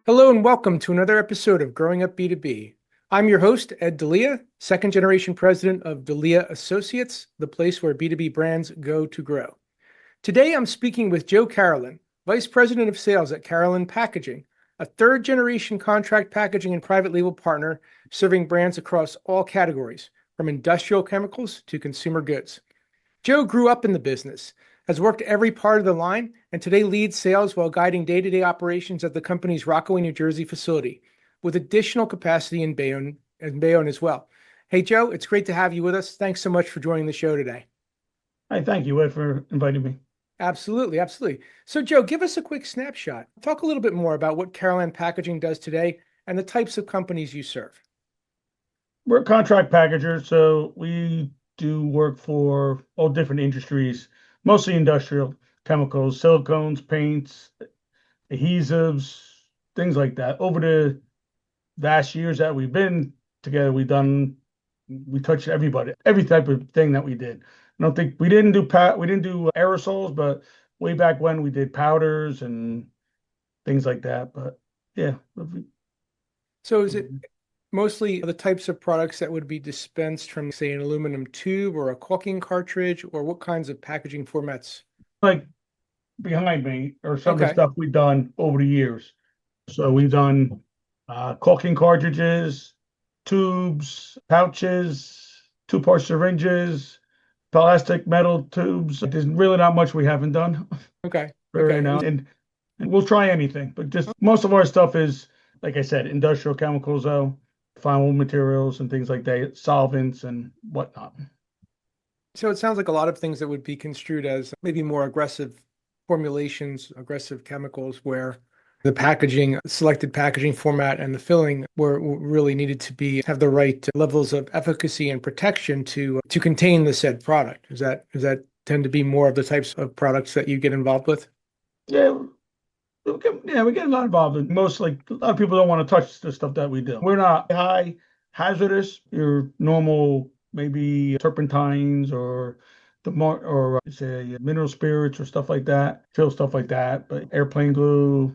Hello and welcome to another episode of Growing Up B2B. I'm your host, Ed Delia, second generation president of Delia Associates, the place where B2B brands go to grow. Today I'm speaking with Joe Carolan, vice president of sales at Carolan Packaging, a third generation contract packaging and private label partner serving brands across all categories, from industrial chemicals to consumer goods. Joe grew up in the business, has worked every part of the line, and today leads sales while guiding day-to-day operations at the company's Rockaway, New Jersey facility, with additional capacity in Bayonne as well. Hey, Joe, it's great to have you with us. Thanks so much for joining the show today. Hi, thank you, Ed, for inviting me. Absolutely, absolutely. So, Joe, give us a quick snapshot. Talk a little bit more about what Carolan Packaging does today and the types of companies you serve. We're a contract packager, so we do work for all different industries, mostly industrial, chemicals, silicones, paints, adhesives, things like that. Over the vast years that we've been together, we touched everybody, every type of thing that we did. I don't think we didn't do aerosols, but way back when we did powders and things like that. But yeah, So, is it mostly the types of products that would be dispensed from, say, an aluminum tube or a caulking cartridge, or what kinds of packaging formats? like behind me are some of the Okay. stuff we've done over the years. So we've done caulking cartridges, tubes, pouches, two-part syringes, plastic metal tubes. There's really not much we haven't done Okay. for right Okay. now. And we'll try anything, but just most of our stuff is, like I said, industrial chemicals, though, final materials and things like that, solvents and whatnot. So it sounds like a lot of things that would be construed as maybe more aggressive formulations, aggressive chemicals, where the packaging, selected packaging format and the filling were really needed to be have the right levels of efficacy and protection to contain the said product. Does that tend to be more of the types of products that you get involved with? Yeah, we get a lot involved. Most, like, a lot of people don't want to touch the stuff that we do. We're not high hazardous. Your normal, maybe turpentines or say mineral spirits or stuff like that, fill stuff like that. But airplane glue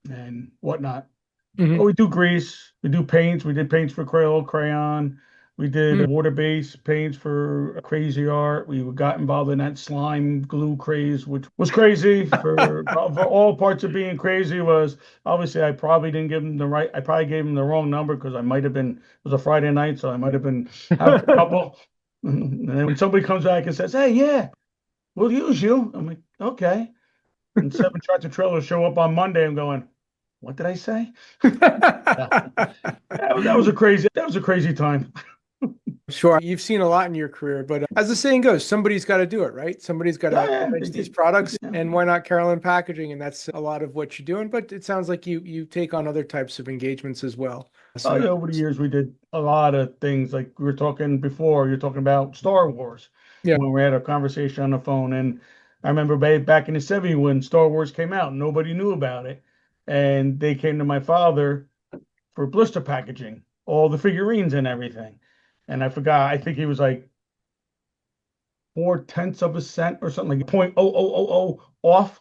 and whatnot. But Hmm. we do grease. We do paints. We did paints for Crayola Crayon. We did water-based paints for Crazy Art. We got involved in that slime glue craze, which was crazy for all parts of being crazy. Was obviously I probably didn't give them the right. I probably gave them the wrong number because I might have been. It was a Friday night, so I might have been having a couple. And then when somebody comes back and says, "Hey, yeah, we'll use you," I'm like, "Okay." And seven tractor trailers show up on Monday. I'm going, "What did I say?" Yeah. That was a crazy time. Sure. You've seen a lot in your career, but as the saying goes, somebody's got to do it, right? Somebody's got Yeah, to yeah, manage these products, and why not Carolan Packaging? And that's a lot of what you're doing, but it sounds like you take on other types of engagements as well. oh So yeah. Over the years, we did a lot of things. Like we were talking before, you're talking about Star Wars yeah. when we had a conversation on the phone, and I remember back in the '70s when Star Wars came out, nobody knew about it, and they came to my father for blister packaging, all the figurines and everything, and I forgot. I think he was like 4/10 of a cent or something, like point oh oh oh oh off,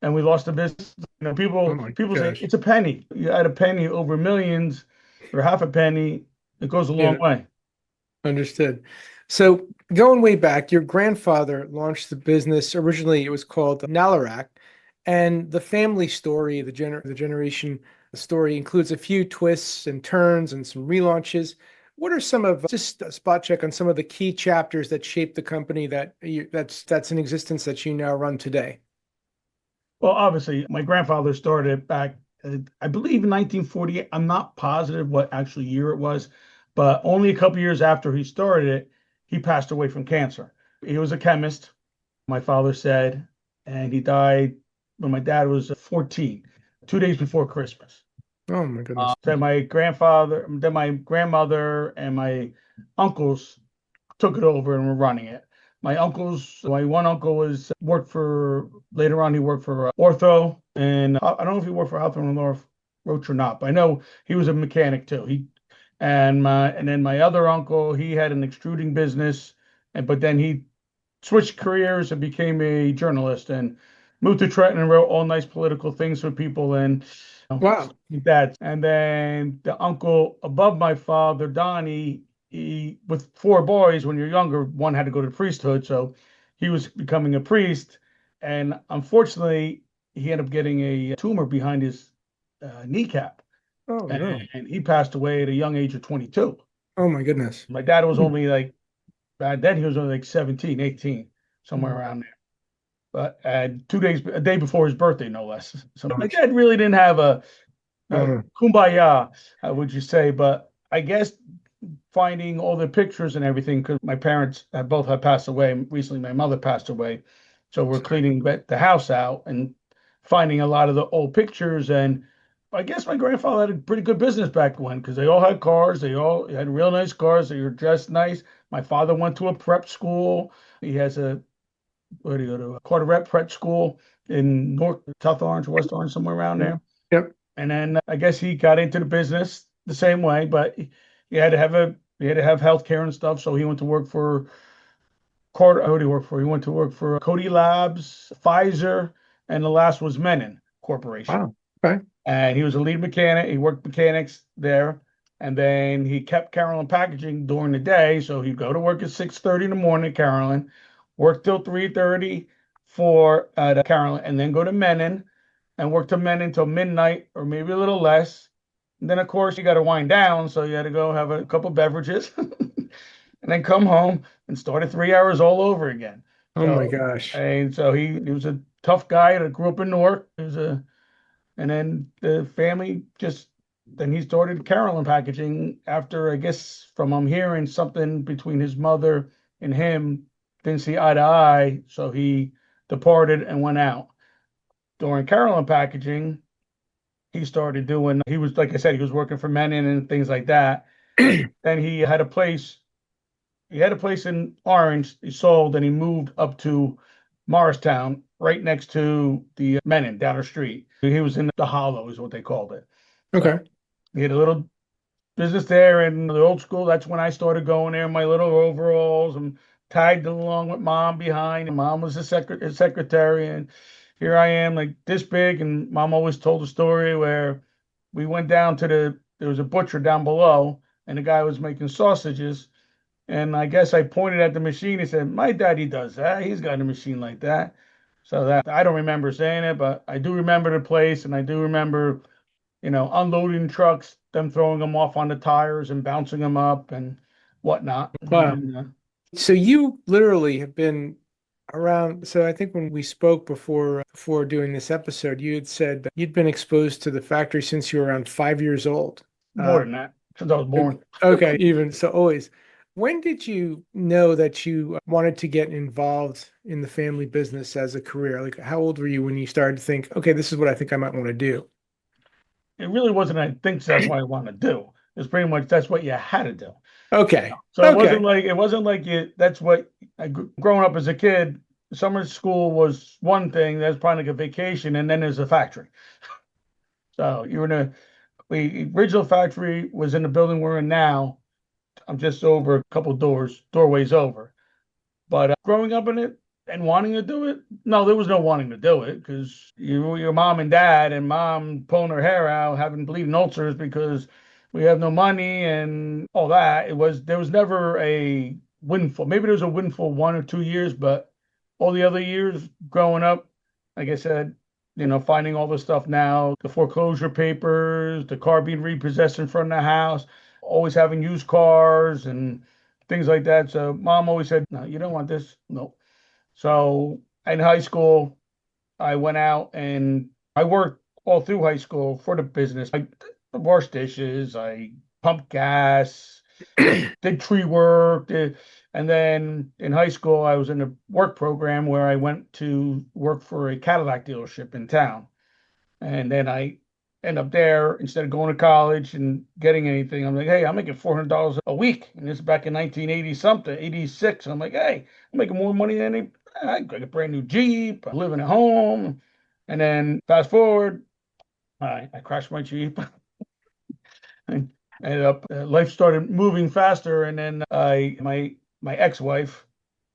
and we lost the business. Oh People my people say gosh. it's a penny. You add a penny over millions, or half a penny, it goes a long Yeah, way. understood. So going way back, your grandfather launched the business. Originally, it was called Nalarak, and the family story, the generation story includes a few twists and turns and some relaunches. What are some of just a spot check on some of the key chapters that shaped the company that's in existence that you now run today? Well, obviously, my grandfather started back, I believe, in 1948. I'm not positive what actual year it was, but only a couple years after he started it, he passed away from cancer. He was a chemist, my father said, and he died when my dad was 14, 2 days before Christmas. Oh my goodness. Then my grandmother and my uncles took it over and were running it. My one uncle was worked for later on. He worked for Ortho, and I don't know if he worked for Hawthorne and North Roach or not, but I know he was a mechanic too. And then my other uncle, he had an extruding business, and but then he switched careers and became a journalist. And moved to Trenton and wrote all nice political things for people and Wow. that. And then the uncle above my father, Donnie, he with four boys. When you're younger, one had to go to the priesthood, so he was becoming a priest. And unfortunately, he ended up getting a tumor behind his kneecap, Oh no. and he passed away at a young age of 22. Oh my goodness. My dad was Hmm. only like back then he was only like 17, 18, somewhere around there. But a day before his birthday, no less. So my dad really didn't have a Oh, kumbaya, would you say? But I guess finding all the pictures and everything, because my parents have both had passed away. Recently, my mother passed away. So we're sorry. cleaning the house out and finding a lot of the old pictures. And I guess my grandfather had a pretty good business back when, because they all had cars. They all had real nice cars. They were dressed nice. My father went to a prep school. He has where do you go to? A Carteret prep school in North, South Orange, West Orange, somewhere around there. Yep. And then I guess he got into the business the same way, but he had to have healthcare and stuff. So he went to work for Carter. Who did he work for? He went to work for Cody Labs, Pfizer, and the last was Menon Corporation. Wow. Okay. And he was a lead mechanic. He worked mechanics there. And then he kept Carolan Packaging during the day. So he'd go to work at 6:30 in the morning at Carolan, work till 3:30 for Carolan, and then go to Menon and work till Menon until midnight or maybe a little less. And then, of course, you got to wind down. So you had to go have a couple beverages and then come home and start at 3 hours all over again. Oh my So, gosh. and so he was a tough guy that grew up in Newark. He was and then the family just then he started Carolan Packaging after I guess from I'm hearing something between his mother and him didn't see eye to eye, so he departed and went out. During Carolan Packaging, he was like I said, he was working for Menon and things like that. Then he had a place in Orange, he sold and he moved up to Morristown, right next to the Menon down the street. He was in the Hollow, is what they called it. So Okay. he had a little business there in the old school. That's when I started going there in my little overalls and tagged along with mom behind. And mom was a secretary, and here I am, like this big. And mom always told a story where we went down to there was a butcher down below, and the guy was making sausages. And I guess I pointed at the machine and said, "My daddy does that. He's got a machine like that." So that I don't remember saying it, but I do remember the place, and I do remember unloading trucks, them throwing them off on the tires and bouncing them up and whatnot. And Wow. then, So you literally have been around. So I think when we spoke before doing this episode, you had said that you'd been exposed to the factory since you were around 5 years old. more than that, since I was born. Okay, even so, always. When did you know that you wanted to get involved in the family business as a career? Like, how old were you when you started to think, okay, this is what I think I might want to do? It really wasn't, I think that's what I want to do. It's pretty much that's what you had to do. Okay. So Okay. it wasn't like that's what growing up as a kid, summer school was one thing, that's probably like a vacation, and then there's a factory. So you were in the original factory was in the building we're in now. I'm just over a couple doorways over. But growing up in it and wanting to do it, no, there was no wanting to do it because your mom and dad and mom pulling her hair out, having bleeding ulcers because we have no money and all that. There was never a windfall. Maybe there was a windfall 1 or 2 years, but all the other years growing up, like I said, finding all the stuff now, the foreclosure papers, the car being repossessed in front of the house, always having used cars and things like that. So mom always said, "No, you don't want this." No. So in high school, I went out and I worked all through high school for the business. I washed dishes, I pumped gas, did tree work, and then in high school, I was in a work program where I went to work for a Cadillac dealership in town. And then I end up there instead of going to college and getting anything. I'm like, hey, I'm making $400 a week. And this is back in 1980 something, 86. I'm like, hey, I'm making more money than any. I got a brand new Jeep, I'm living at home. And then fast forward, I crashed my Jeep. I ended up, life started moving faster. And then my ex-wife,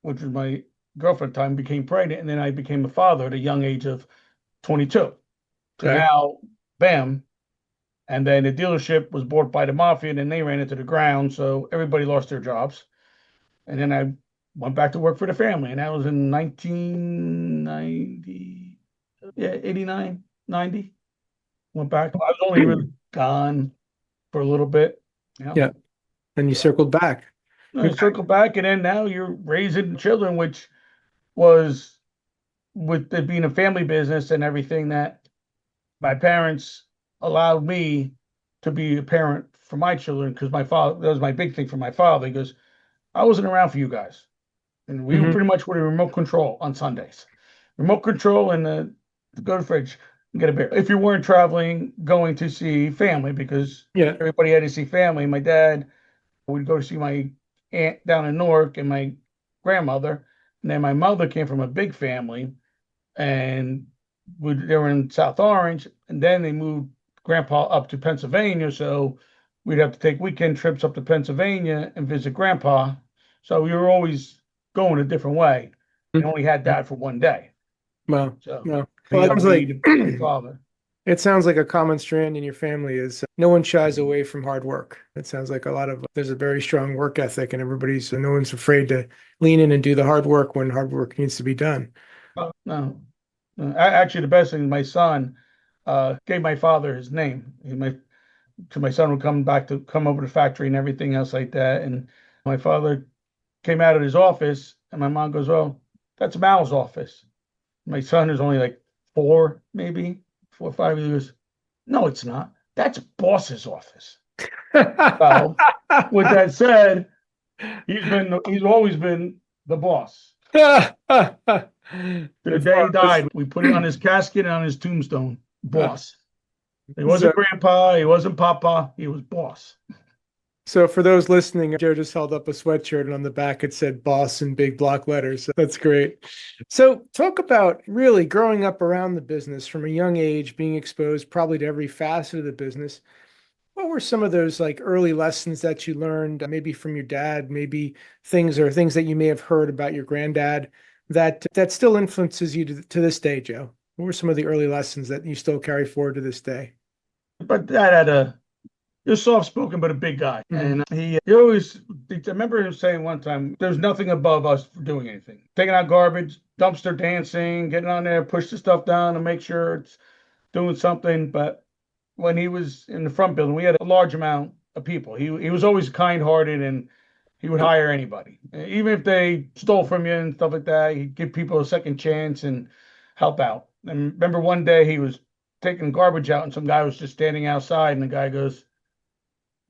which was my girlfriend at the time became pregnant, and then I became a father at a young age of 22. So Okay. now, bam. And then the dealership was bought by the mafia, and then they ran into the ground. So everybody lost their jobs. And then I went back to work for the family. And that was in 1990, yeah, 89, 90. Went back. I was only really gone for a little bit, you know. Yeah. Then you circled back. I Okay. circled back, and then now you're raising children, which was with it being a family business and everything that my parents allowed me to be a parent for my children because my father, that was my big thing for my father. He goes, I wasn't around for you guys. And we Hmm. pretty much were the remote control on Sundays. Remote control and go to the fridge and get a beer. If you weren't traveling, going to see family, because Yeah. everybody had to see family. My dad would go to see my aunt down in Newark and my grandmother. And then my mother came from a big family and they were in South Orange, and then they moved Grandpa up to Pennsylvania. So we'd have to take weekend trips up to Pennsylvania and visit Grandpa. So we were always going a different way, and only had Dad for one day. Well, So well, he well, it had to sounds be like the father. it sounds like a common strand in your family is no one shies away from hard work. It sounds like a lot of there's a very strong work ethic, and everybody's no one's afraid to lean in and do the hard work when hard work needs to be done. No, actually, the best thing is my son gave my father his name. My son would come over to the factory and everything else like that. And my father came out of his office, and my mom goes, "Oh, that's Mal's office." My son is only like four, maybe 4 or 5. He goes, "No, it's not. That's boss's office." So, with that said, he's always been the boss. To the That's day he marvelous. died, we put it on his casket and on his tombstone, boss. He So, wasn't grandpa, he wasn't papa, he was boss. so for those listening, Joe just held up a sweatshirt and on the back it said boss in big block letters. So that's great. So talk about really growing up around the business from a young age, being exposed probably to every facet of the business. What were some of those like early lessons that you learned, maybe from your dad, maybe things that you may have heard about your granddad that still influences you to this day, Joe? What were some of the early lessons that you still carry forward to this day? But Dad had he was soft spoken, but a big guy. Hmm. And he always, I remember him saying one time, there's nothing above us for doing anything. Taking out garbage, dumpster dancing, getting on there, push the stuff down to make sure it's doing something. But when he was in the front building, we had a large amount of people. He was always kind hearted, and he would hire anybody, even if they stole from you and stuff like that. He'd give people a second chance and help out. And remember one day he was taking garbage out, and some guy was just standing outside, and the guy goes,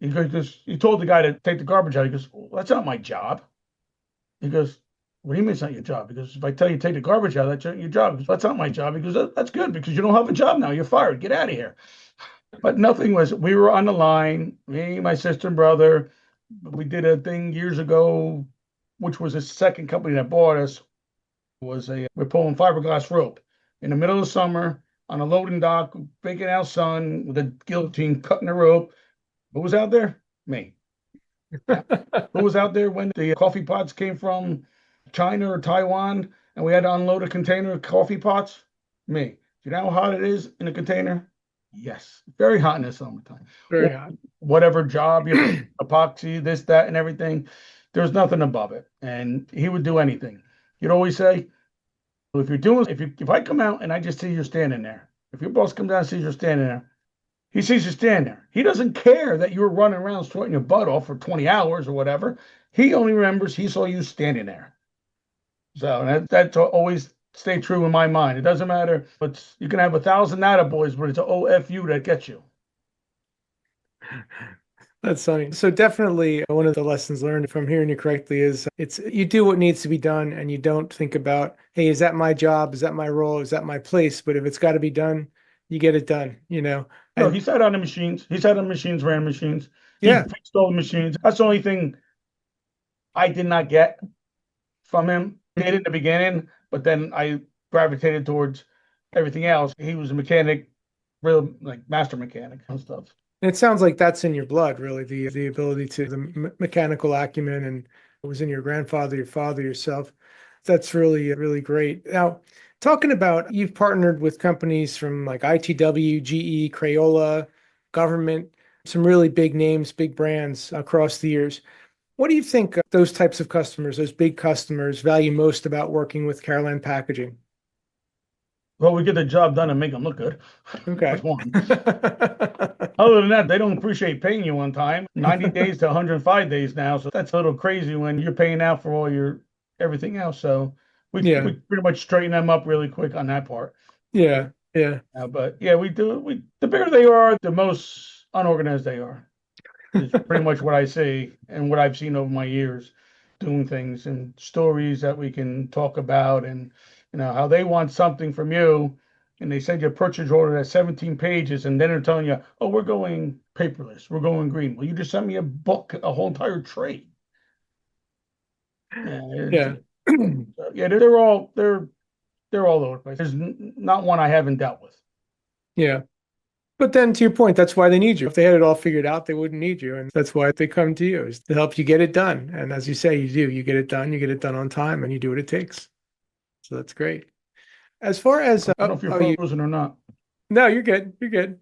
he told the guy to take the garbage out. He goes, well, that's not my job. He goes, what do you mean it's not your job? Because if I tell you to take the garbage out, that's your job. He goes, that's not my job. He goes, that's good because you don't have a job now. You're fired. Get out of here. But nothing was, we were on the line, me, my sister and brother. We did a thing years ago, which was a second company that bought us, we're pulling fiberglass rope in the middle of the summer on a loading dock, baking out sun with a guillotine cutting the rope. Who was out there? Me. Who was out there when the coffee pots came from China or Taiwan and we had to unload a container of coffee pots? Me. Do you know how hot it is in a container? Yes. Very hot in the summertime. Very hot. Whatever job you have, epoxy, this, that, and everything, there's nothing above it. And he would do anything. He'd always say, if I come out and I just see you standing there, if your boss comes out and sees you standing there, he sees you stand there. He doesn't care that you were running around sweating your butt off for 20 hours or whatever. He only remembers he saw you standing there. So that's always stay true in my mind. It doesn't matter. You can have 1,000 attaboys, but it's an OFU that gets you. That's funny. So definitely one of the lessons learned, if I'm hearing you correctly, is it's you do what needs to be done and you don't think about, hey, is that my job? Is that my role? Is that my place? But if it's got to be done, you get it done, you know? No, And he sat on the machines. He sat on the machines, ran machines. He yeah. fixed all the machines. That's the only thing I did not get from him. Did in the beginning, but then I gravitated towards everything else. He was a mechanic, real like master mechanic and stuff. And it sounds like that's in your blood, really, the ability to the mechanical acumen and it was in your grandfather, your father, yourself. That's really, really great. Now, talking about you've partnered with companies from like ITW, GE, Crayola, government, some really big names, big brands across the years. What do you think those types of customers, those big customers, value most about working with Carolan Packaging? Well, we get the job done and make them look good. That's Okay. one. Other than that, they don't appreciate paying you on time. 90 days to 105 days now. So that's a little crazy when you're paying out for all your everything else. So we Yeah, pretty much straighten them up really quick on that part. yeah, yeah, But yeah, we do. The bigger they are, the most unorganized they are. Is pretty much what I see and what I've seen over my years doing things and stories that we can talk about and how they want something from you and they send you a purchase order that's 17 pages and then they're telling you, oh, we're going paperless, we're going green. Well, you just sent me a book, a whole entire trade. Yeah, yeah, yeah, they're all over the place. There's not one I haven't dealt with. yeah. But then to your point, that's why they need you. If they had it all figured out, they wouldn't need you. And that's why they come to you is to help you get it done. And as you say, you do, you get it done on time and you do what it takes. So that's great. As far as, I don't know if you're you, frozen or not. no, you're good. You're good.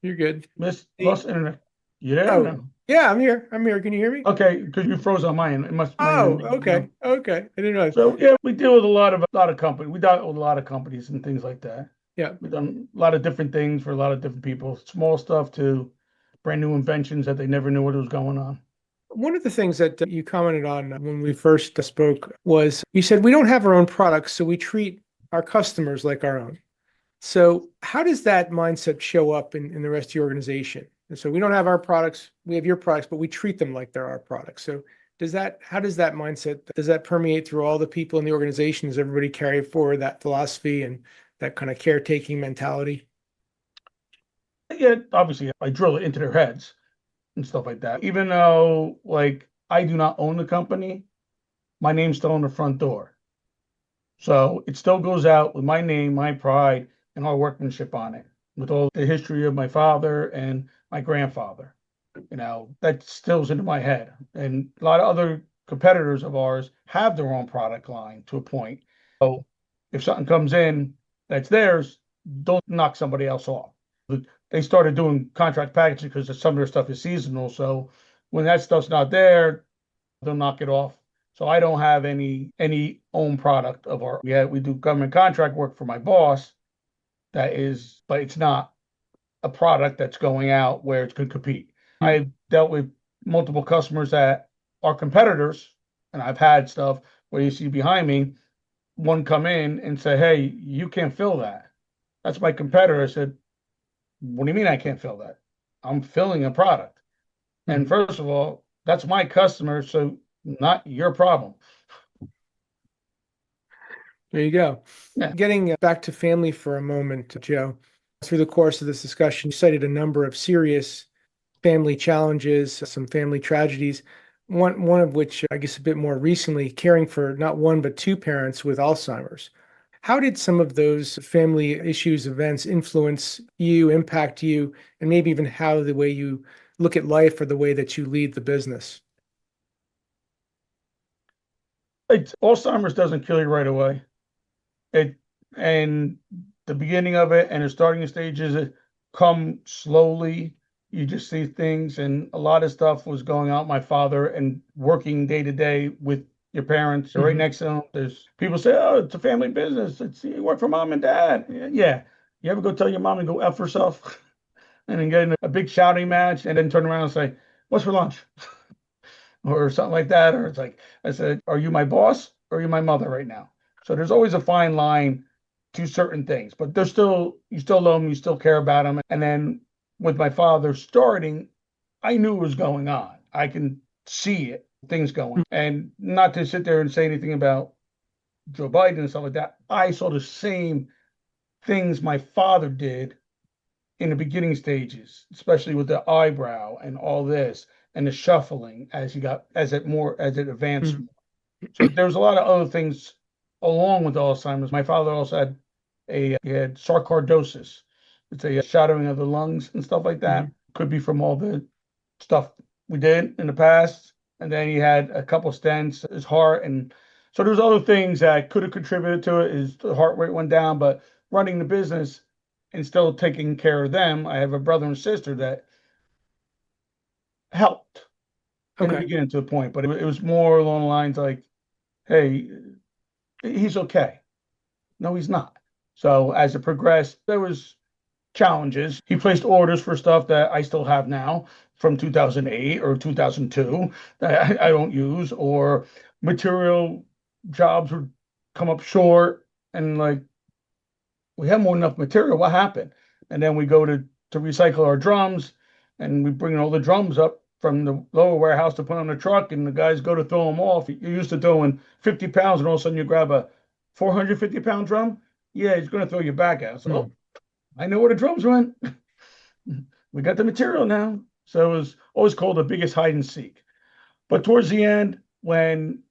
You're good. Miss The, lost internet. You there? oh, No. yeah, I'm here. I'm here. Can you hear me? Okay, because you froze on my end. It must might have Oh, been me. okay. Okay. I didn't realize. So yeah, we deal with a lot of companies. We deal with a lot of companies and things like that. Yeah. We've done a lot of different things for a lot of different people. Small stuff to brand new inventions that they never knew what was going on. One of the things that you commented on when we first spoke was you said we don't have our own products, so we treat our customers like our own. So how does that mindset show up in the rest of your organization? And so we don't have our products, we have your products, but we treat them like they're our products. So how does that mindset, does that permeate through all the people in the organization? Does everybody carry forward that philosophy and that kind of caretaking mentality? Yeah, obviously I drill it into their heads and stuff like that. Even though like I do not own the company, my name's still on the front door. So it still goes out with my name, my pride, and our workmanship on it, with all the history of my father and my grandfather. That stills into my head. And a lot of other competitors of ours have their own product line to a point. So if something comes in that's theirs, don't knock somebody else off. They started doing contract packaging because some of their stuff is seasonal. So when that stuff's not there, they'll knock it off. So I don't have any own product of our. Yeah, we do government contract work for my boss. But it's not a product that's going out where it's going to compete. Hmm. I've dealt with multiple customers that are competitors, and I've had stuff where you see behind me, one come in and say, "Hey, you can't fill that." That's my competitor. I said, "What do you mean I can't fill that? I'm filling a product." And Mhm. first of all, that's my customer, so not your problem. There you go. Yeah. Getting back to family for a moment, Joe, through the course of this discussion, you cited a number of serious family challenges, some family tragedies. One of which, I guess, a bit more recently, caring for not one but two parents with Alzheimer's. How did some of those family issues, events influence you, impact you, and maybe even how the way you look at life or the way that you lead the business? Alzheimer's doesn't kill you right away. It and the beginning of it and the starting stages come slowly. You just see things, and a lot of stuff was going on. My father and working day to day with your parents, are right Hmm. next to them. There's people say, "Oh, it's a family business. It's you work for mom and dad." Yeah. You ever go tell your mom to go F herself and then get in a big shouting match and then turn around and say, "What's for lunch?" or something like that. Or it's like, I said, are you my boss or are you my mother right now? So there's always a fine line to certain things, but you still love them, you still care about them. And then with my father starting, I knew what was going on. I can see it, things going. And not to sit there and say anything about Joe Biden and stuff like that. I saw the same things my father did in the beginning stages, especially with the eyebrow and all this and the shuffling as it advanced. Hmm. So there's a lot of other things along with Alzheimer's. My father also he had sarcoidosis. It's a shadowing of the lungs and stuff like that. Hmm. Could be from all the stuff we did in the past. And then he had a couple stents, his heart, and So there's other things that could have contributed to it. Is the heart rate went down, but running the business and still taking care of them. I have a brother and sister that helped in the Okay. beginning to a point, but it was more along the lines like, hey, he's okay. No, he's not. So as it progressed, there was challenges. He placed orders for stuff that I still have now from 2008 or 2002 that I don't use, or material jobs would come up short, and like we have more than enough material. What happened? And then we go to recycle our drums, and we bring all the drums up from the lower warehouse to put on the truck, and the guys go to throw them off. You're used to throwing 50 pounds, and all of a sudden you grab a 450-pound drum. Yeah, he's going to throw you back out. So, oh, I know where the drums went. We got the material now. So it was always called the biggest hide and seek. But towards the end, when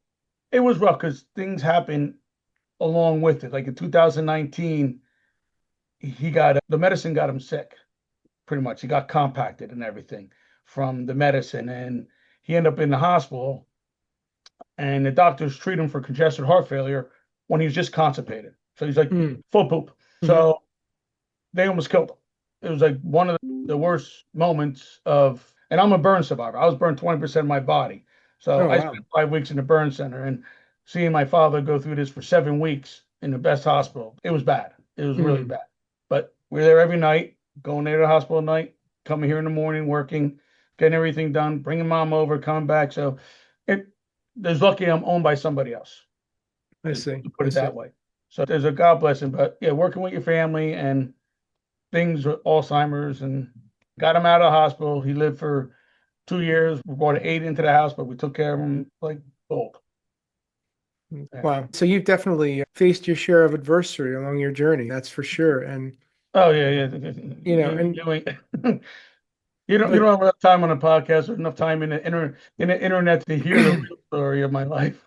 it was rough, because things happened along with it. Like in 2019, he got the medicine got him sick, pretty much. He got compacted and everything from the medicine. And he ended up in the hospital. And the doctors treat him for congestive heart failure when he was just constipated. So he's like Mm. full poop. Hmm. So they almost killed him. It was like one of the worst moments of, and I'm a burn survivor. I was burned 20% of my body. So Oh, I wow. spent 5 weeks in the burn center, and seeing my father go through this for 7 weeks in the best hospital, it was bad. It was really Mm. bad. But we're there every night, going there to the hospital at night, coming here in the morning, working, getting everything done, bringing mom over, coming back. So it, there's lucky I'm owned by somebody else, I to see. put I it that see. way. So there's a God blessing. But yeah, working with your family and things with Alzheimer's, and got him out of the hospital. He lived for 2 years. We brought an aide into the house, but we took care of him like gold. Yeah. Wow. So you've definitely faced your share of adversity along your journey. That's for sure. And, Oh yeah, yeah. and, You ain't. You but, don't have enough time on a podcast or enough time in the internet to hear the real story of my life.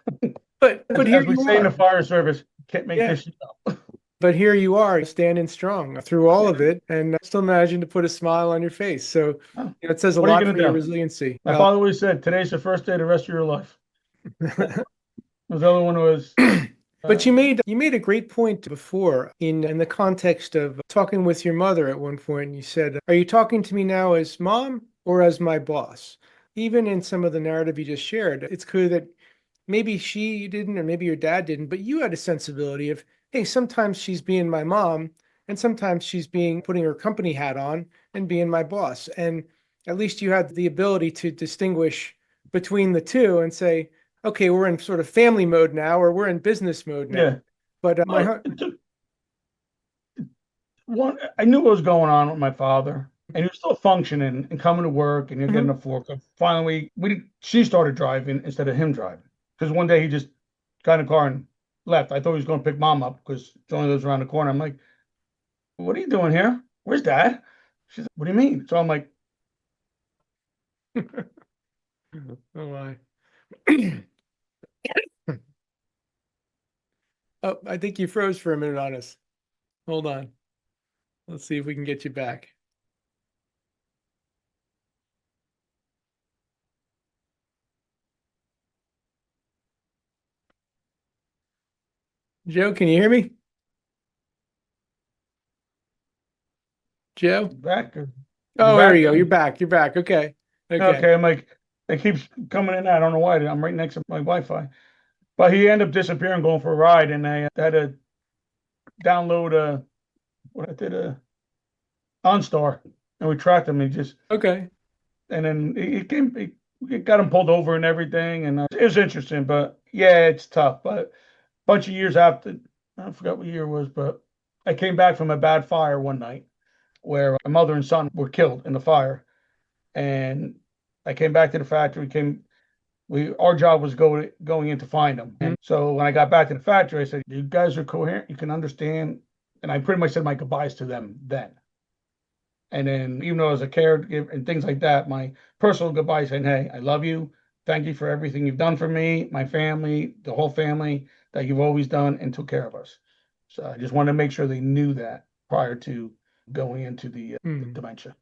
but here As we you say in the are. Yeah. fire service, can't make Yeah. this shit up. But here you are standing strong through all Yeah. of it and still managing to put a smile on your face. So, Oh, it says a what are you lot gonna for your do? resiliency. My father always said, "Today's the first day of the rest of your life." The other one was, But uh, you made a great point before in the context of talking with your mother at one point. You said, "Are you talking to me now as mom or as my boss?" Even in some of the narrative you just shared, it's clear that maybe she didn't, or maybe your dad didn't, but you had a sensibility of, hey, sometimes she's being my mom, and sometimes she's being putting her company hat on and being my boss. And at least you had the ability to distinguish between the two and say, okay, we're in sort of family mode now, or we're in business mode now. yeah. But Well, it took one. I knew what was going on with my father, and he was still functioning and coming to work, and you're getting Mhm. a forklift. Finally, she started driving instead of him driving, because one day he just got in a car and left. I thought he was going to pick mom up because she only lives around the corner. I'm like, "What are you doing here? Where's dad?" She's like, "What do you mean?" So I'm like, Oh my. Oh, I think you froze for a minute on us. Hold on. Let's see if we can get you back. Joe, can you hear me? Joe? "Back? You Oh, there back?" you go. You're back. You're back. Okay. Okay. Okay. I'm like, it keeps coming in. I don't know why. I'm right next to my Wi-Fi. But he ended up disappearing, going for a ride, and I had to download what I did OnStar, and we tracked him. He just Okay. and then he got him pulled over and everything, and it was interesting. But yeah, it's tough. But a bunch of years after, I forgot what year it was, but I came back from a bad fire one night where my mother and son were killed in the fire, and I came back to the factory. Came we Our job was going in to find them. Mhm. And so when I got back to the factory, I said, "You guys are coherent. You can understand." And I pretty much said my goodbyes to them then. And then, even though I was a caregiver and things like that, my personal goodbye saying, "Hey, I love you. Thank you for everything you've done for me, my family, the whole family, that you've always done and took care of us." So I just wanted to make sure they knew that prior to going into the Hmm. dementia.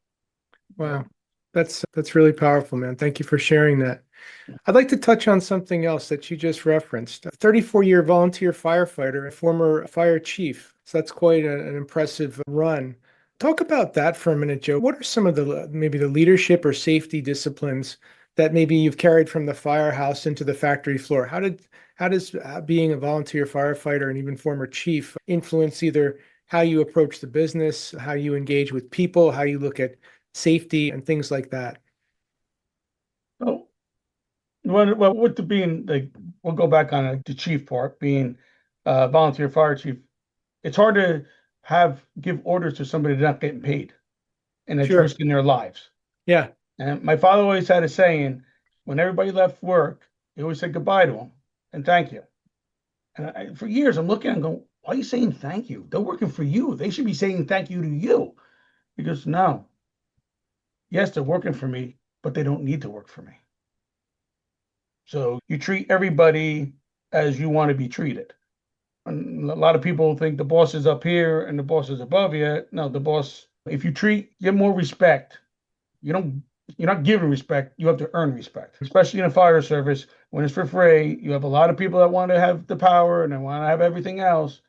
Yeah. Wow. That's really powerful, man. Thank you for sharing that. I'd like to touch on something else that you just referenced. A 34-year volunteer firefighter, a former fire chief. So that's quite an impressive run. Talk about that for a minute, Joe. What are some of the maybe the leadership or safety disciplines that maybe you've carried from the firehouse into the factory floor? How does being a volunteer firefighter and even former chief influence either how you approach the business, how you engage with people, how you look at safety and things like that? So, well, with the being like, we'll go back on the chief part, being volunteer fire chief. It's hard to give orders to somebody that's not getting paid and it's Sure. risking their lives. Yeah. And my father always had a saying, when everybody left work, he always said goodbye to them and thank you. And for years, I'm looking and going, why are you saying thank you? They're working for you. They should be saying thank you to you. He goes, no, yes, they're working for me, but they don't need to work for me. So you treat everybody as you want to be treated. And a lot of people think the boss is up here and the boss is above you. No, the boss, if you give more respect, you don't, you're not giving respect, you have to earn respect. Especially in a fire service, when it's for free, you have a lot of people that want to have the power and they want to have everything else,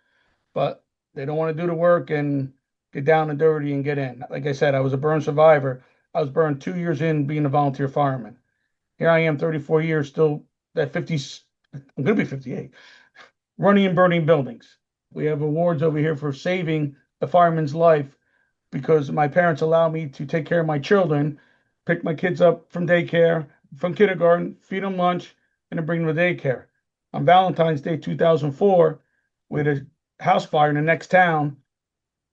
but they don't want to do the work and get down and dirty and get in. Like I said, I was a burn survivor. I was burned 2 years in being a volunteer fireman. Here I am, 34 years, still at 50, I'm going to be 58, running and burning buildings. We have awards over here for saving a fireman's life because my parents allowed me to take care of my children, pick my kids up from daycare, from kindergarten, feed them lunch, and then bring them to daycare. On Valentine's Day 2004, we had a house fire in the next town,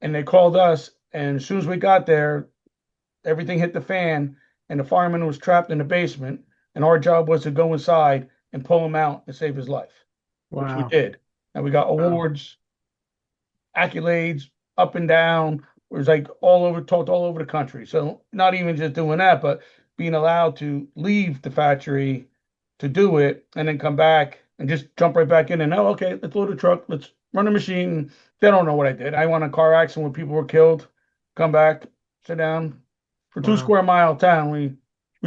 and they called us. And as soon as we got there, everything hit the fan, and the fireman was trapped in the basement. And our job was to go inside and pull him out and save his life, which we Wow. did. And we got Wow. awards, accolades up and down. It was like all over, talked all over the country. So not even just doing that, but being allowed to leave the factory to do it and then come back and just jump right back in and, oh, okay, let's load the truck, let's run the machine. They don't know what I did. I went on a car accident where people were killed, come back, sit down. For two Wow. square mile town, we've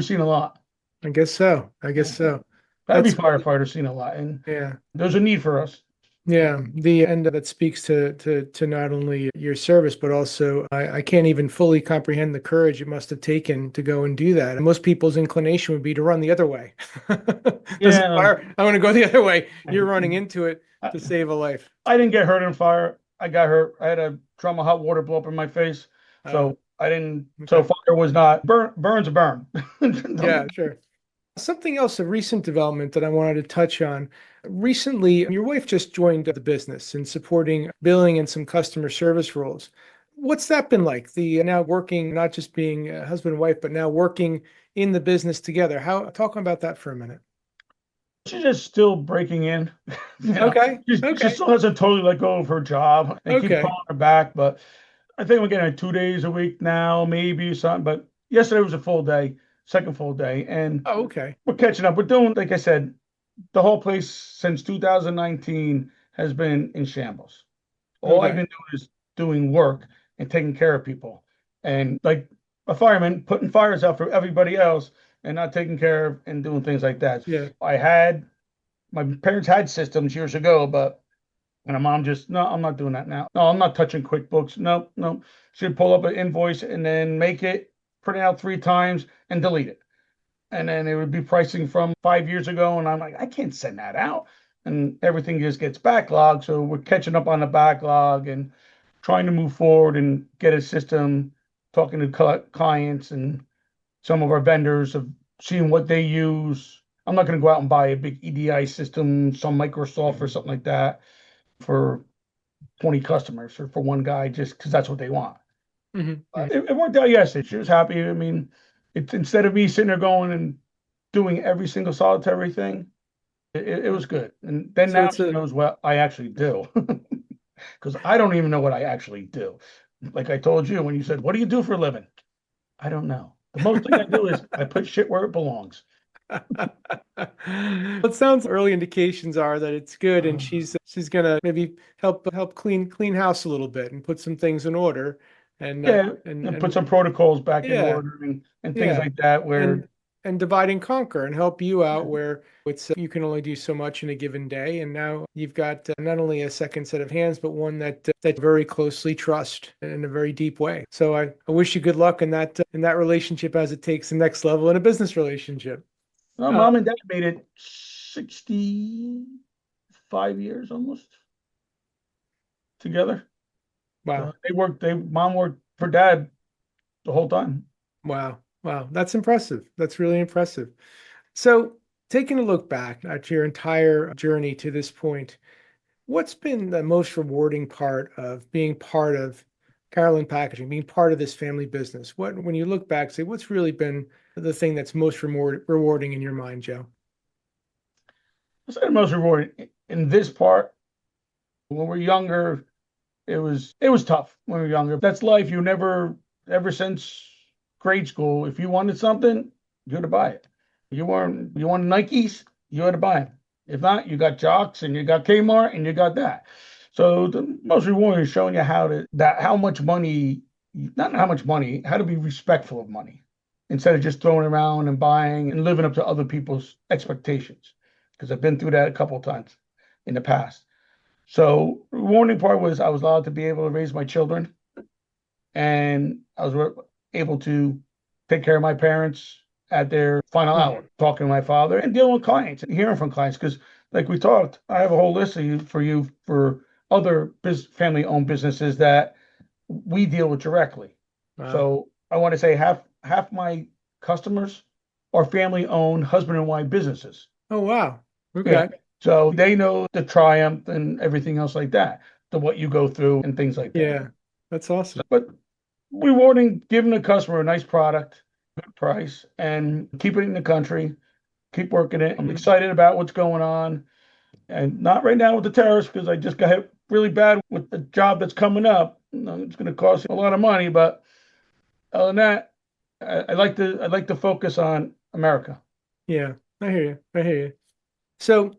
seen a lot. I guess so. I guess Yeah. so. Every That's firefighter's seen a lot, and yeah. there's a need for us. Yeah. The end that speaks to not only your service, but also I can't even fully comprehend the courage it must have taken to go and do that. Most people's inclination would be to run the other way. Doesn't Yeah, fire. I want to go the other way. You're running into it I, to save a life. I didn't get hurt in fire. I got hurt. I had a trauma hot water blow up in my face, Oh, so I didn't. So okay. fire was not burn. Burn's a burn. Yeah, sure. Something else, a recent development that I wanted to touch on. Recently, your wife just joined the business in supporting billing and some customer service roles. What's that been like? The now working, not just being a husband and wife, but now working in the business together. Talk about that for a minute. She's just still breaking in. You know, Okay. she Okay. still hasn't totally let go of her job. They keep Okay. calling her back, but I think we're getting like 2 days a week now, maybe something. But yesterday was a full day, second full day, and Oh, okay. we're catching up. We're doing, like I said, the whole place since 2019 has been in shambles. All I've Okay. been doing is doing work and taking care of people. And like a fireman, putting fires out for everybody else and not taking care of and doing things like that. Yeah. I had my parents had systems years ago, but and my mom just, no, I'm not doing that now. No, I'm not touching QuickBooks. No, no. She'd pull up an invoice and then make it, print it out 3 times and delete it. And then it would be pricing from 5 years ago. And I'm like, I can't send that out. And everything just gets backlogged. So we're catching up on the backlog and trying to move forward and get a system, talking to clients and some of our vendors of seeing what they use. I'm not going to go out and buy a big EDI system, some Microsoft or something like that for 20 customers or for one guy just because that's what they want. Hmm. It worked out yesterday. She was happy. I mean, it's instead of me sitting there going and doing every single solitary thing, it was good. And then So now it's she a knows what I actually do because I don't even know what I actually do. Like I told you when you said, what do you do for a living? I don't know. The most thing I do is I put shit where it belongs. It sounds early indications are that it's good, and Uh, she's gonna maybe help clean house a little bit and put some things in order. and Yeah, and put and some protocols back in yeah, order and things yeah, like that where and divide and conquer and help you yeah, out where it's you can only do so much in a given day, and now you've got not only a second set of hands, but one that very closely trust in a very deep way. So I wish you good luck in that relationship as it takes the next level in a business relationship. well, Uh, mom and dad made it 65 years almost together. So wow, mom worked for dad the whole time. wow, that's impressive. That's really impressive. So taking a look back at your entire journey to this point, what's been the most rewarding part of being part of Carolan Packaging, being part of this family business? When you look back, say, what's really been the thing that's most rewarding in your mind, Joe? I say the most rewarding in this part when we're younger, it was tough when we were younger. That's life. You never ever since grade school, if you wanted something, you had to buy it. You wanted Nikes, you had to buy them. If not, you got Jocks and you got Kmart and you got that. So the most rewarding is showing you how much money, not how much money, how to be respectful of money instead of just throwing around and buying and living up to other people's expectations. Because I've been through that a couple of times in the past. So the rewarding part was I was allowed to be able to raise my children, and I was able to take care of my parents at their final Mhm. hour, talking to my father and dealing with clients and hearing from clients. Because, like we talked, I have a whole list for other family-owned businesses that we deal with directly. Wow. So I want to say half my customers are family-owned husband and wife businesses. Oh, wow. Yeah. Okay. So they know the triumph and everything else like that, the what you go through and things like that. Yeah, that's awesome. But rewarding, giving the customer a nice product, good price, and keep it in the country, keep working it. I'm excited about what's going on. And not right now with the tariffs because I just got hit really bad with the job that's coming up. It's going to cost a lot of money, but other than that, I like to focus on America. Yeah, I hear you. I hear you. So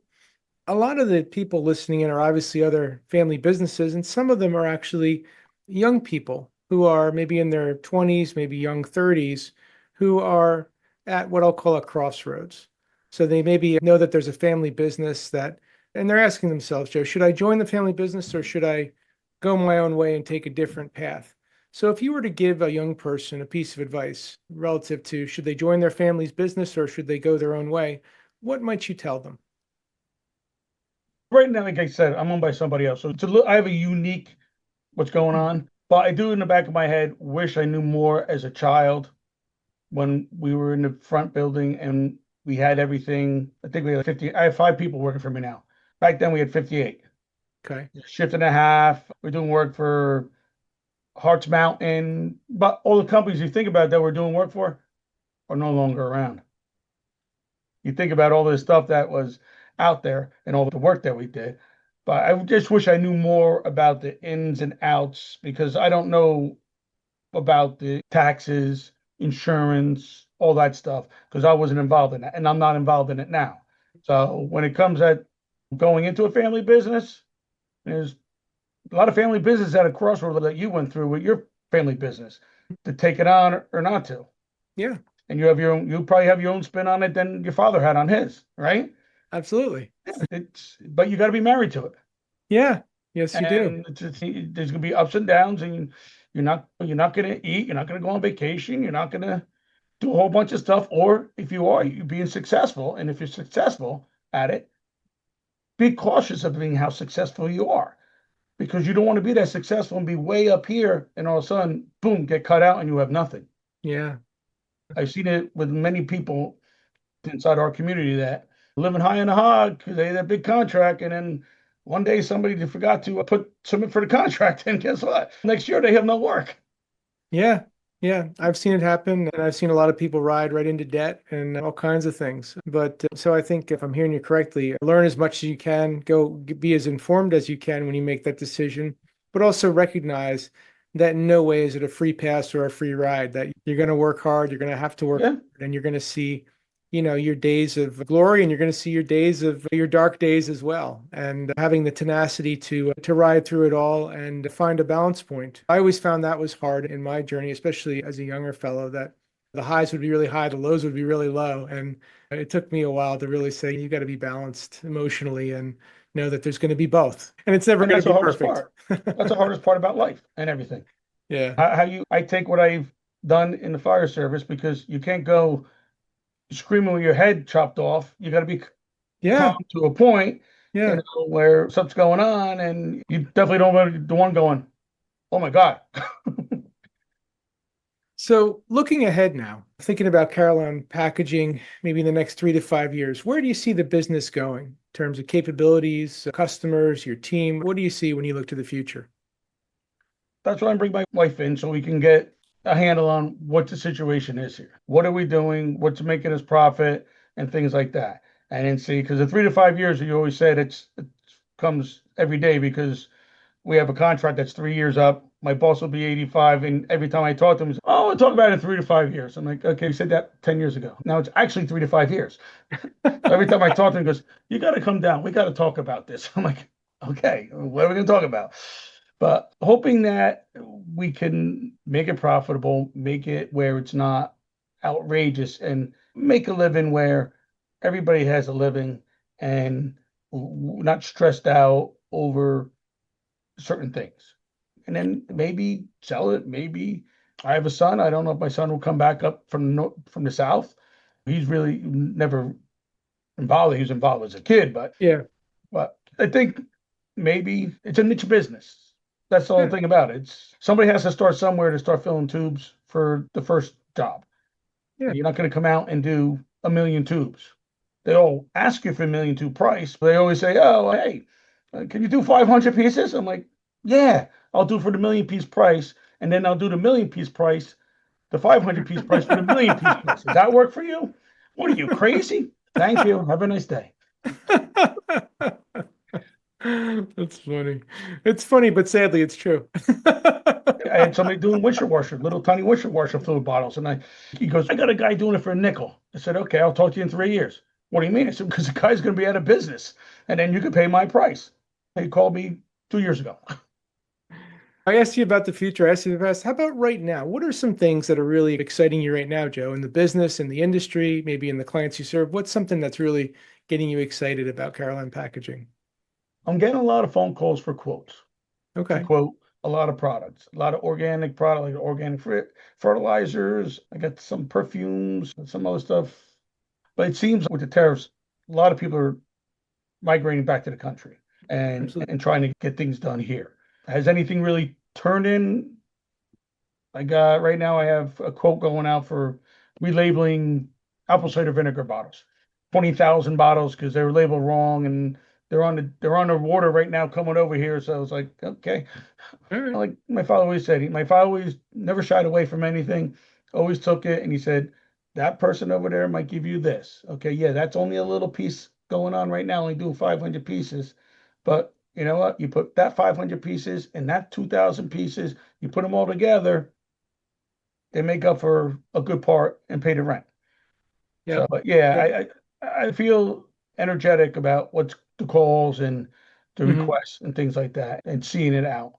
a lot of the people listening in are obviously other family businesses, and some of them are actually young people who are maybe in their 20s, maybe young 30s, who are at what I'll call a crossroads. So they maybe know that there's a family business and they're asking themselves, Joe, should I join the family business or should I go my own way and take a different path? So if you were to give a young person a piece of advice relative to should they join their family's business or should they go their own way, what might you tell them? Right now, like I said, I'm owned by somebody else. So I have a unique what's going on. But I do in the back of my head wish I knew more as a child when we were in the front building and we had everything. I think we had 50. I have 5 people working for me now. Back then we had 58. Okay. Shift and a half. We're doing work for Hearts Mountain. But all the companies you think about that we're doing work for are no longer around. You think about all this stuff that was out there and all the work that we did. But I just wish I knew more about the ins and outs because I don't know about the taxes, insurance, all that stuff, because I wasn't involved in that, and I'm not involved in it now. So when it comes at going into a family business, there's a lot of family business at a crossroad that you went through with your family business to take it on or not to. Yeah, And you probably have your own spin on it than your father had on his, right? absolutely. But you got to be married to it. Yeah. Yes, you do. And there's gonna be ups and downs, and you're not gonna eat, you're not gonna go on vacation, you're not gonna do a whole bunch of stuff. Or if you are, you're being successful, and if you're successful at it, be cautious of being how successful you are, because you don't want to be that successful and be way up here, and all of a sudden, boom, get cut out, and you have nothing. Yeah. I've seen it with many people inside our community that living high in the hog because they had a big contract, and then one day somebody forgot to put something for the contract, and guess what? Next year they have no work. Yeah. Yeah. I've seen it happen and I've seen a lot of people ride right into debt and all kinds of things. But so I think if I'm hearing you correctly, learn as much as you can, be as informed as you can when you make that decision, but also recognize that in no way is it a free pass or a free ride, that you're going to work hard, you're going to have to work Yeah, hard, and you're going to see your days of glory, and you're going to see your dark days as well. And having the tenacity to ride through it all and find a balance point. I always found that was hard in my journey, especially as a younger fellow, that the highs would be really high, the lows would be really low. And it took me a while to really say, you got to be balanced emotionally and know that there's going to be both. And it's never And going that's to the be hardest perfect. part. That's the hardest part about life and everything. Yeah. I take what I've done in the fire service, because you can't go screaming with your head chopped off. You got to be calm Yeah. to a point, Yeah. where something's going on, and you definitely don't want to be the one going, "Oh my God." So looking ahead now, thinking about Carolan Packaging, maybe in the next 3 to 5 years, where do you see the business going in terms of capabilities, customers, your team? What do you see when you look to the future? That's why I bring my wife in, so we can get a handle on what the situation is here. What are we doing? What's making us profit and things like that. And then see, because the 3 to 5 years, you always said it comes every day, because we have a contract that's 3 years up. My boss will be 85, and every time I talk to him, he's, "Oh, we'll talk about it in 3 to 5 years." I'm like, "Okay, you said that 10 years ago. Now it's actually 3 to 5 years." Every time I talk to him, he goes, "You got to come down. We got to talk about this." I'm like, "Okay, what are we going to talk about?" But hoping that we can make it profitable, make it where it's not outrageous, and make a living where everybody has a living, and not stressed out over certain things. And then maybe sell it. Maybe I have a son. I don't know if my son will come back up from the south. He's really never involved. He was involved as a kid, but Yeah. I think maybe it's a niche business. That's the whole Yeah. thing about it. It's somebody has to start somewhere to start filling tubes for the first job. Yeah. You're not going to come out and do a million tubes. They all ask you for a million tube price. They always say, "Oh, hey, can you do 500 pieces?" I'm like, "Yeah, I'll do for the million piece price, and then I'll do the million piece price, the 500 piece price for the million piece price. Does that work for you? What are you, crazy? Thank you. Have a nice day." That's funny. It's funny, but sadly, it's true. I had somebody doing windshield washer, little tiny windshield washer fluid bottles, and he goes, "I got a guy doing it for a nickel." I said, "Okay, I'll talk to you in 3 years." "What do you mean?" I said, "Because the guy's going to be out of business, and then you could pay my price." He called me 2 years ago. I asked you about the future. I asked you the past. How about right now? What are some things that are really exciting you right now, Joe, in the business, in the industry, maybe in the clients you serve? What's something that's really getting you excited about Carolan Packaging? I'm getting a lot of phone calls for quotes to Okay. quote a lot of products, a lot of organic product, like organic fertilizers. I got some perfumes and some other stuff. But it seems with the tariffs, a lot of people are migrating back to the country Absolutely. and trying to get things done here. Has anything really turned in? I got right now, I have a quote going out for relabeling apple cider vinegar bottles, 20,000 bottles, because they were labeled wrong, and they're on the water right now coming over here. So I was like, okay. All right. Like my father always said, my father always never shied away from anything, always took it, and he said, "That person over there might give you this. Okay, yeah, that's only a little piece going on right now, only doing 500 pieces. But you know what? You put that 500 pieces and that 2,000 pieces, you put them all together, they make up for a good part and pay the rent." So, Yep. but yeah, Yep. I feel energetic about what's the calls and the Mhm. requests and things like that, and seeing it out.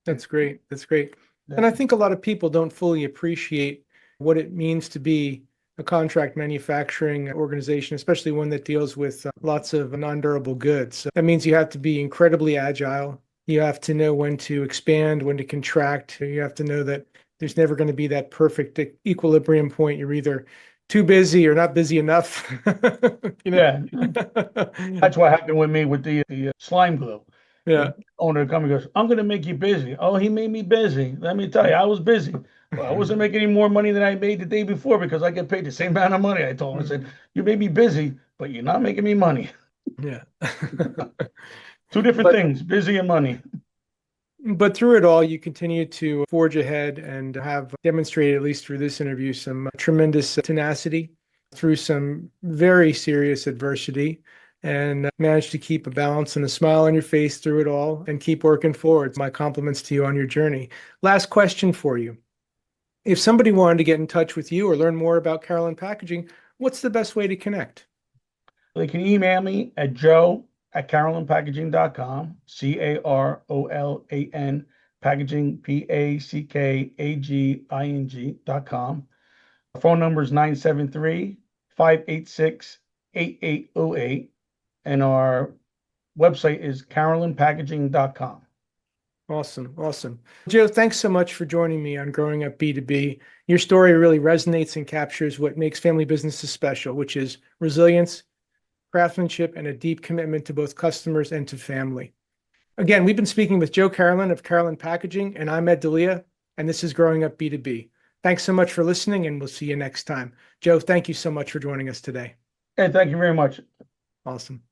That's great. That's great. And I Yeah. think a lot of people don't fully appreciate what it means to be a contract manufacturing organization, especially one that deals with lots of non-durable goods. So that means you have to be incredibly agile. You have to know when to expand, when to contract. You have to know that there's never going to be that perfect equilibrium point. You're either too busy or not busy enough. You know? Yeah, that's what happened with me with the slime glue. The Yeah. owner of the company goes, "I'm going to make you busy." Oh, he made me busy. Let me tell you, I was busy. Well, I wasn't making any more money than I made the day before, because I get paid the same amount of money. I told him, I said, Mhm. "You may be busy, but you're not making me money." Yeah. Two different But things, busy and money. But through it all, you continue to forge ahead and have demonstrated, at least through this interview, some tremendous tenacity through some very serious adversity and managed to keep a balance and a smile on your face through it all and keep working forward. My compliments to you on your journey. Last question for you. If somebody wanted to get in touch with you or learn more about Carolan Packaging, what's the best way to connect? They can email me at joe@carolanpackaging.com, CAROLAN packaging, PACKAGING.com. Phone number is 973-586-8808. And our website is carolanpackaging.com. Awesome. Joe, thanks so much for joining me on Growing Up B2B. Your story really resonates and captures what makes family businesses special, which is resilience, craftsmanship, and a deep commitment to both customers and to family. Again, we've been speaking with Joe Carolan of Carolan Packaging, and I'm Ed Delia, and this is Growing Up B2B. Thanks so much for listening, and we'll see you next time. Joe, thank you so much for joining us today. Hey, thank you very much. Awesome.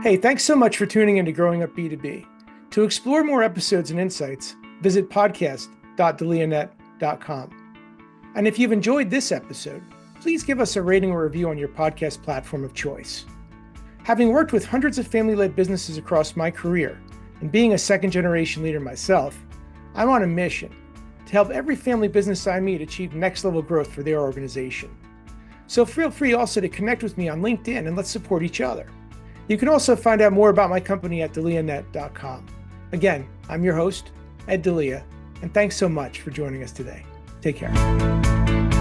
Hey, thanks so much for tuning into Growing Up B2B. To explore more episodes and insights, visit podcast.delianet.com. And if you've enjoyed this episode, please give us a rating or review on your podcast platform of choice. Having worked with hundreds of family-led businesses across my career, and being a second-generation leader myself, I'm on a mission to help every family business I meet achieve next-level growth for their organization. So feel free also to connect with me on LinkedIn and let's support each other. You can also find out more about my company at delianet.com. Again, I'm your host, Ed Delia, and thanks so much for joining us today. Take care.